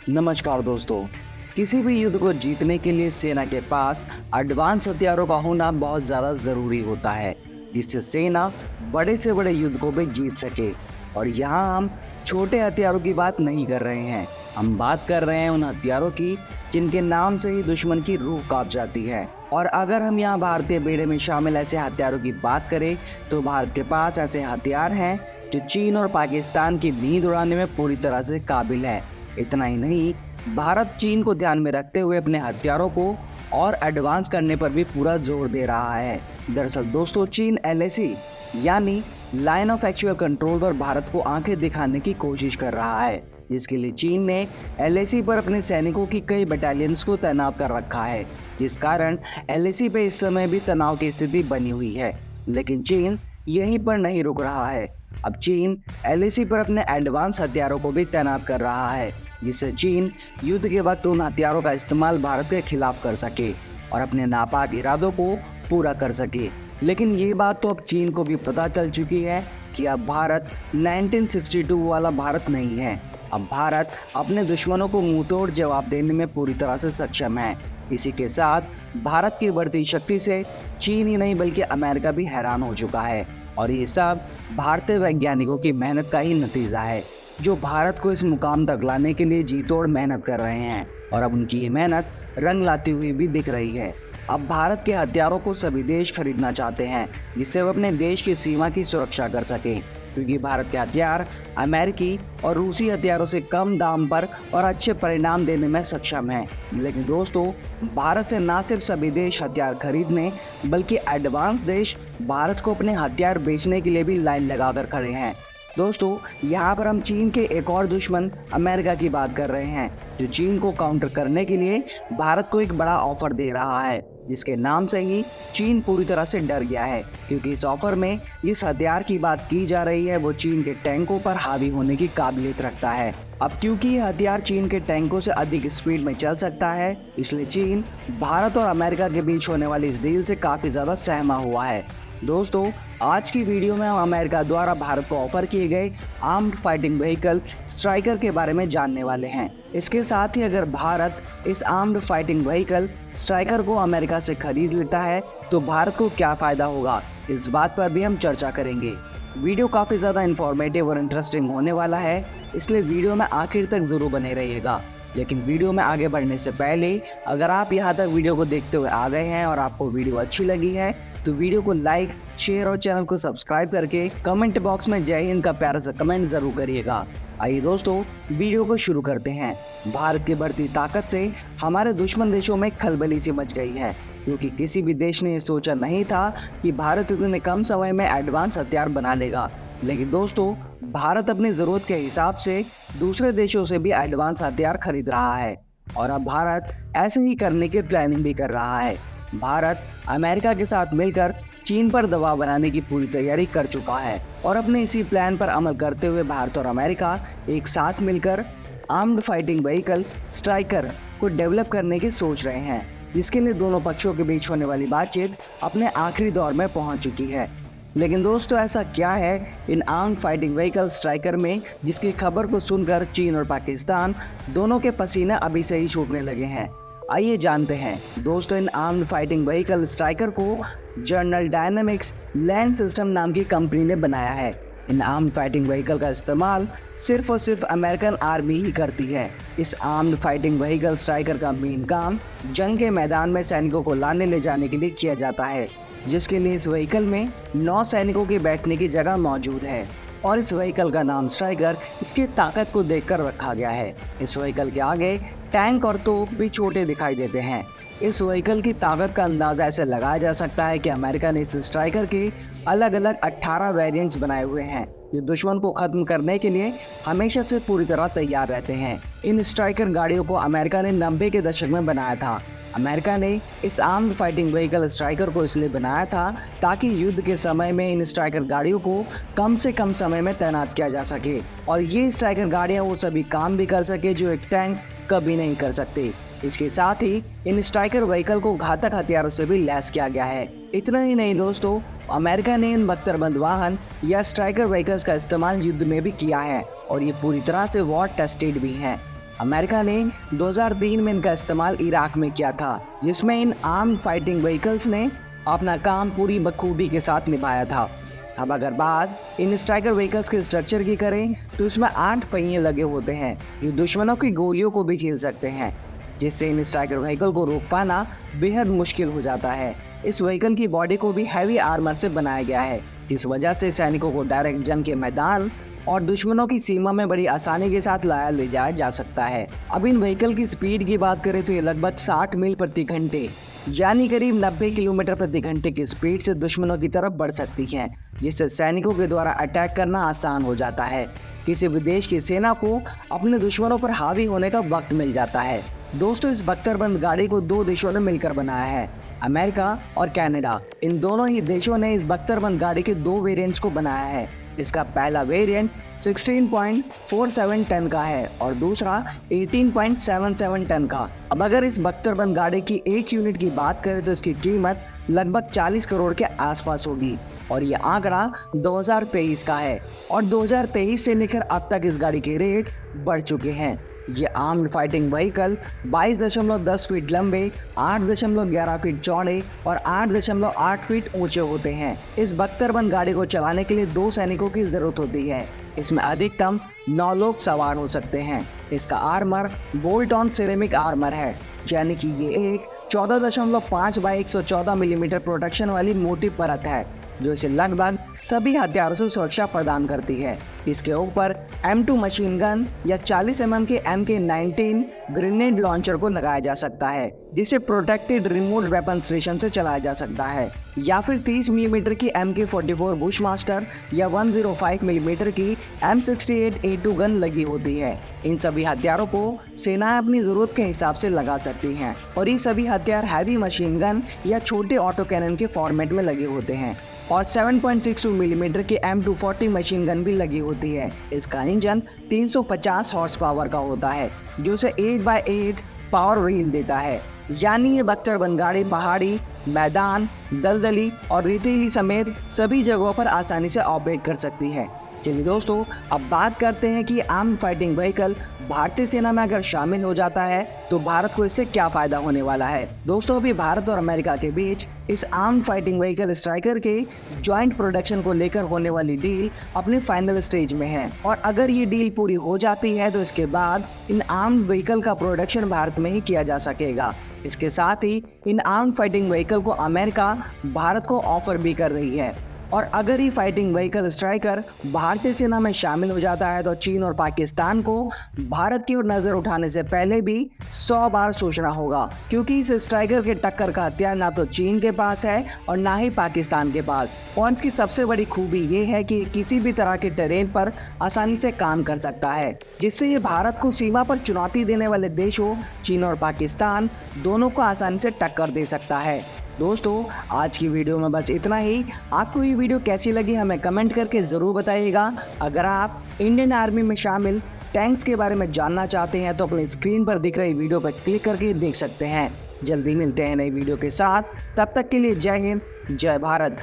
नमस्कार दोस्तों। किसी भी युद्ध को जीतने के लिए सेना के पास एडवांस हथियारों का होना बहुत ज़्यादा ज़रूरी होता है, जिससे सेना बड़े से बड़े युद्ध को भी जीत सके। और यहाँ हम छोटे हथियारों की बात नहीं कर रहे हैं, हम बात कर रहे हैं उन हथियारों की जिनके नाम से ही दुश्मन की रूह कांप जाती है। और अगर हम यहाँ भारतीय बेड़े में शामिल ऐसे हथियारों की बात करें तो भारत के पास ऐसे हथियार हैं जो चीन और पाकिस्तान की नींद उड़ाने में पूरी तरह से काबिल है। इतना ही नहीं, भारत चीन को ध्यान में रखते हुए अपने हथियारों को और एडवांस करने पर भी पूरा जोर दे रहा है। दरअसल दोस्तों, चीन LAC यानी लाइन ऑफ एक्चुअल कंट्रोल पर भारत को आंखें दिखाने की कोशिश कर रहा है, जिसके लिए चीन ने LAC पर अपने सैनिकों की कई बटालियंस को तैनात कर रखा है, जिस कारण LAC पे इस समय भी तनाव की स्थिति बनी हुई है। लेकिन चीन यहीं पर नहीं रुक रहा है। अब चीन LAC पर अपने एडवांस हथियारों को भी तैनात कर रहा है, जिससे चीन युद्ध के वक्त उन हथियारों का इस्तेमाल भारत के खिलाफ कर सके और अपने नापाक इरादों को पूरा कर सके। लेकिन ये बात तो अब चीन को भी पता चल चुकी है कि अब भारत 1962 वाला भारत नहीं है। अब भारत अपने दुश्मनों को मुंहतोड़ जवाब देने में पूरी तरह से सक्षम है। इसी के साथ भारत की बढ़ती शक्ति से चीन ही नहीं बल्कि अमेरिका भी हैरान हो चुका है। और ये सब भारतीय वैज्ञानिकों की मेहनत का ही नतीजा है, जो भारत को इस मुकाम तक लाने के लिए जी तोड़ मेहनत कर रहे हैं। और अब उनकी ये मेहनत रंग लाती हुई भी दिख रही है। अब भारत के हथियारों को सभी देश खरीदना चाहते हैं, जिससे वो अपने देश की सीमा की सुरक्षा कर सकें, क्योंकि भारत के हथियार अमेरिकी और रूसी हथियारों से कम दाम पर और अच्छे परिणाम देने में सक्षम हैं। लेकिन दोस्तों, भारत से ना सिर्फ सभी देश हथियार खरीदने बल्कि एडवांस देश भारत को अपने हथियार बेचने के लिए भी लाइन लगाकर खड़े हैं। दोस्तों, यहाँ पर हम चीन के एक और दुश्मन अमेरिका की बात कर रहे हैं, जो चीन को काउंटर करने के लिए भारत को एक बड़ा ऑफर दे रहा है, जिसके नाम से ही चीन पूरी तरह से डर गया है, क्योंकि इस ऑफर में जिस हथियार की बात की जा रही है वो चीन के टैंकों पर हावी होने की काबिलियत रखता है। अब क्योंकि ये हथियार चीन के टैंकों से अधिक स्पीड में चल सकता है, इसलिए चीन भारत और अमेरिका के बीच होने वाली इस डील से काफ़ी ज़्यादा सहमा हुआ है। दोस्तों, आज की वीडियो में हम अमेरिका द्वारा भारत को ऑफर किए गए आर्म्ड फाइटिंग व्हीकल स्ट्राइकर के बारे में जानने वाले हैं। इसके साथ ही अगर भारत इस आर्म्ड फाइटिंग व्हीकल स्ट्राइकर को अमेरिका से खरीद लेता है तो भारत को क्या फ़ायदा होगा, इस बात पर भी हम चर्चा करेंगे। वीडियो काफ़ी ज़्यादा इन्फॉर्मेटिव और इंटरेस्टिंग होने वाला है, इसलिए वीडियो में आखिर तक ज़रूर बने रहिएगा। लेकिन वीडियो में आगे बढ़ने से पहले अगर आप यहाँ तक वीडियो को देखते हुए आ गए हैं और आपको वीडियो अच्छी लगी है तो वीडियो को लाइक, शेयर और चैनल को सब्सक्राइब करके कमेंट बॉक्स में जय हिंद का प्यारा सा कमेंट जरूर करिएगा। आइए दोस्तों, वीडियो को शुरू करते हैं। भारत की बढ़ती ताकत से हमारे दुश्मन देशों में खलबली सी मच गई है, क्योंकि किसी भी देश ने ये सोचा नहीं था कि भारत इतने कम समय में एडवांस हथियार बना लेगा। लेकिन दोस्तों, भारत अपनी ज़रूरत के हिसाब से दूसरे देशों से भी एडवांस हथियार खरीद रहा है और अब भारत ऐसे ही करने की प्लानिंग भी कर रहा है। भारत अमेरिका के साथ मिलकर चीन पर दबाव बनाने की पूरी तैयारी कर चुका है और अपने इसी प्लान पर अमल करते हुए भारत और अमेरिका एक साथ मिलकर आर्म्ड फाइटिंग व्हीकल स्ट्राइकर को डेवलप करने की सोच रहे हैं, जिसके लिए दोनों पक्षों के बीच होने वाली बातचीत अपने आखिरी दौर में पहुंच चुकी है। लेकिन दोस्तों, ऐसा क्या है इन आर्म्ड फाइटिंग व्हीकल स्ट्राइकर में, जिसकी खबर को सुनकर चीन और पाकिस्तान दोनों के पसीने अभी से ही छूटने लगे हैं। आइए जानते हैं। दोस्तों, इन आर्म्ड फाइटिंग व्हीकल स्ट्राइकर को जनरल डायनामिक्स लैंड सिस्टम नाम की कंपनी ने बनाया है। इन आर्म्ड फाइटिंग व्हीकल का इस्तेमाल सिर्फ और सिर्फ अमेरिकन आर्मी ही करती है। इस आर्म्ड फाइटिंग व्हीकल स्ट्राइकर का मेन काम जंग के मैदान में सैनिकों को लाने ले जाने के लिए किया जाता है, जिसके लिए इस व्हीकल में 9 सैनिकों के बैठने की जगह मौजूद है और इस व्हीकल का नाम स्ट्राइकर इसकी ताकत को देखकर रखा गया है। इस व्हीकल के आगे टैंक और तोप भी छोटे दिखाई देते हैं। इस व्हीकल की ताकत का अंदाज़ा ऐसे लगाया जा सकता है कि अमेरिका ने इस स्ट्राइकर के अलग अलग 18 वेरिएंट्स बनाए हुए हैं, जो दुश्मन को ख़त्म करने के लिए हमेशा से पूरी तरह तैयार रहते हैं। इन स्ट्राइकर गाड़ियों को अमेरिका ने 90 के दशक में बनाया था। अमेरिका ने इस आर्म्ड फाइटिंग व्हीकल स्ट्राइकर को इसलिए बनाया था ताकि युद्ध के समय में इन स्ट्राइकर गाड़ियों को कम से कम समय में तैनात किया जा सके और ये स्ट्राइकर गाड़ियां वो सभी काम भी कर सके जो एक टैंक कभी नहीं कर सकते। इसके साथ ही इन स्ट्राइकर व्हीकल को घातक हथियारों से भी लैस किया गया है। इतना ही नहीं दोस्तों, अमेरिका ने इन बख्तरबंद वाहन या स्ट्राइकर व्हीकल्स का इस्तेमाल युद्ध में भी किया है और ये पूरी तरह से वॉर टेस्टेड भी हैं। अमेरिका ने 2003 में इनका इस्तेमाल इराक में किया था, जिसमें इन आर्म्ड फाइटिंग व्हीकल्स ने अपना काम पूरी बखूबी के साथ निभाया था। अब अगर बात इन स्ट्राइकर व्हीकल्स के स्ट्रक्चर की करें तो इसमें 8 पहिए लगे होते हैं जो दुश्मनों की गोलियों को भी झेल सकते हैं, जिससे इन स्ट्राइकर व्हीकल को रोक पाना बेहद मुश्किल हो जाता है। इस व्हीकल की बॉडी को भी हैवी आर्मर से बनाया गया है, जिस वजह से सैनिकों को डायरेक्ट जंग के मैदान और दुश्मनों की सीमा में बड़ी आसानी के साथ लाया ले जाया जा सकता है। अब इन व्हीकल की स्पीड की बात करें तो ये लगभग 60 मील प्रति घंटे यानी करीब 90 किलोमीटर प्रति घंटे की स्पीड से दुश्मनों की तरफ बढ़ सकती हैं, जिससे सैनिकों के द्वारा अटैक करना आसान हो जाता है। किसी भी देश की सेना को अपने दुश्मनों पर हावी होने का वक्त मिल जाता है। दोस्तों, इस बख्तरबंद गाड़ी को 2 देशों ने मिलकर बनाया है, अमेरिका और कनाडा। इन दोनों ही देशों ने इस बख्तरबंद गाड़ी के 2 वेरिएंट्स को बनाया है। इसका पहला वेरिएंट 16.47 टन का है और दूसरा 18.77 टन का। अब अगर इस बख्तरबंद गाड़ी की एक यूनिट की बात करें तो इसकी कीमत लगभग 40 करोड़ के आसपास होगी और ये आंकड़ा 2023 का है और 2023 से लेकर अब तक इस गाड़ी के रेट बढ़ चुके हैं। ये आर्म्ड फाइटिंग व्हीकल 22.10 फीट लंबे, 8.11 फीट चौड़े और 8.8 फीट ऊंचे होते हैं। इस बख्तरबंद गाड़ी को चलाने के लिए 2 सैनिकों की जरूरत होती है। इसमें अधिकतम 9 लोग सवार हो सकते हैं। इसका armour bolt on ceramic armour है, यानी कि ये एक 14.5 बाई 114 मिलीमीटर प्रोटेक्शन वाली मोटी परत है जो इसे लगभग सभी हथियारों से सुरक्षा प्रदान करती है। इसके ऊपर M2 मशीन गन या 40 mm के MK19 ग्रेनेड लॉन्चर को लगाया जा सकता है, जिसे प्रोटेक्टेड रिमोट वेपन स्टेशन से चलाया जा सकता है, या फिर 30 mm की MK44 बुशमास्टर या 105 mm की M68A2 गन लगी होती है। इन सभी हथियारों को सेनाएं अपनी जरूरत के हिसाब से लगा सकती हैं और ये सभी हथियार हैवी मशीन गन या छोटे ऑटो कैनन के फॉर्मेट में लगे होते हैं और 7.62 मिलीमीटर की M240 मशीन गन भी लगी होती है। इसका इंजन 350 हॉर्स पावर का होता है जो उसे 8x8 पावर व्हील देता है, यानी ये बख्तरबंद गाड़ी पहाड़ी, मैदान, दलदली और रेतीली समेत सभी जगहों पर आसानी से ऑपरेट कर सकती है। चलिए दोस्तों, अब बात करते हैं कि आर्म्ड फाइटिंग व्हीकल भारतीय सेना में अगर शामिल हो जाता है तो भारत को इससे क्या फ़ायदा होने वाला है। दोस्तों, अभी भारत और अमेरिका के बीच इस आर्म्ड फाइटिंग व्हीकल स्ट्राइकर के जॉइंट प्रोडक्शन को लेकर होने वाली डील अपने फाइनल स्टेज में है और अगर ये डील पूरी हो जाती है तो इसके बाद इन आर्म्ड व्हीकल का प्रोडक्शन भारत में ही किया जा सकेगा। इसके साथ ही इन आर्म्ड फाइटिंग व्हीकल को अमेरिका भारत को ऑफर भी कर रही है और अगर ये फाइटिंग व्हीकल स्ट्राइकर भारतीय सेना में शामिल हो जाता है तो चीन और पाकिस्तान को भारत की ओर नज़र उठाने से पहले भी 100 बार सोचना होगा, क्योंकि इस स्ट्राइकर के टक्कर का हथियार ना तो चीन के पास है और ना ही पाकिस्तान के पास। और इसकी सबसे बड़ी खूबी ये है कि किसी भी तरह के टेरेन पर आसानी से काम कर सकता है, जिससे ये भारत को सीमा पर चुनौती देने वाले देशों चीन और पाकिस्तान दोनों को आसानी से टक्कर दे सकता है। दोस्तों, आज की वीडियो में बस इतना ही। आपको ये वीडियो कैसी लगी हमें कमेंट करके ज़रूर बताइएगा। अगर आप इंडियन आर्मी में शामिल टैंक्स के बारे में जानना चाहते हैं तो अपनी स्क्रीन पर दिख रही वीडियो पर क्लिक करके देख सकते हैं। जल्दी मिलते हैं नई वीडियो के साथ, तब तक के लिए जय हिंद, जय भारत।